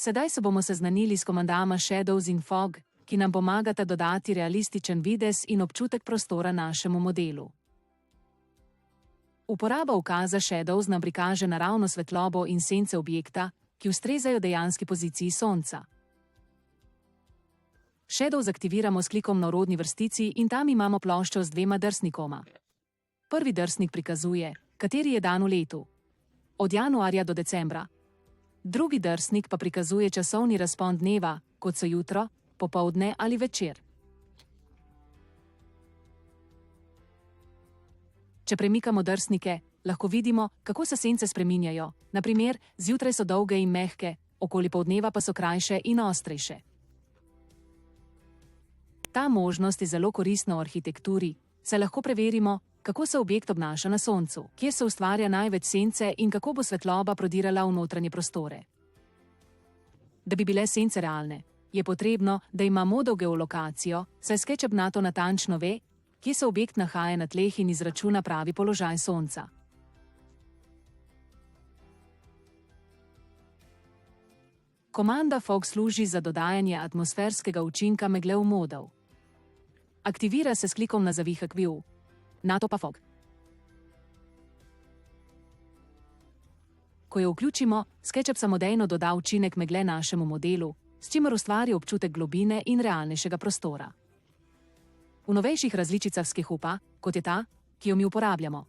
Sedaj se bomo seznanili s komandama Shadows in Fog, ki nam pomagata dodati realističen videz in občutek prostora našemu modelu. Uporaba ukaza Shadows nam prikaže naravno svetlobo in sence objekta, ki ustrezajo dejanski poziciji Sonca. Shadows aktiviramo s klikom na orodni vrstici in tam imamo ploščo z dvema drsnikoma. Prvi drsnik prikazuje, kateri je dan v letu, od januarja do decembra. Drugi drsnik pa prikazuje časovni razpon dneva, kot so jutro, popoldne ali večer. Če premikamo drsnike, lahko vidimo, kako se sence spreminjajo. Na primer, zjutraj so dolge in mehke, okoli poldneva pa so krajše in ostrejše. Ta možnost je zelo koristna v arhitekturi, saj lahko preverimo, kako se objekt obnaša na Soncu, kje se ustvarja največ sence in kako bo svetloba prodirala v notranje prostore. Da bi bile sence realne, je potrebno, da ima model geolokacijo, saj SketchUp nato natančno ve, kje se objekt nahaja na tleh in izračuna pravi položaj Sonca. Komanda Fog služi za dodajanje atmosferskega učinka megle v model. Aktivira se s klikom na zavihek View, nato pa Fog. Ko jo vključimo, SketchUp samodejno doda učinek megle našemu modelu, s čimer ustvari občutek globine in realnejšega prostora. V novejših različicah SketchUpa, kot je ta, ki jo mi uporabljamo,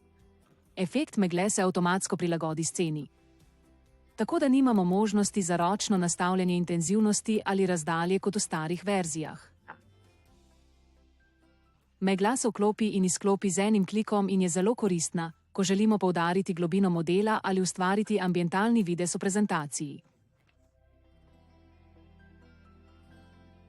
efekt megle se avtomatsko prilagodi sceni. Tako da nimamo možnosti za ročno nastavljanje intenzivnosti ali razdalje kot v starih verzijah. Megla se vklopi in izklopi z enim klikom in je zelo koristna, ko želimo poudariti globino modela ali ustvariti ambientalni videz v prezentaciji.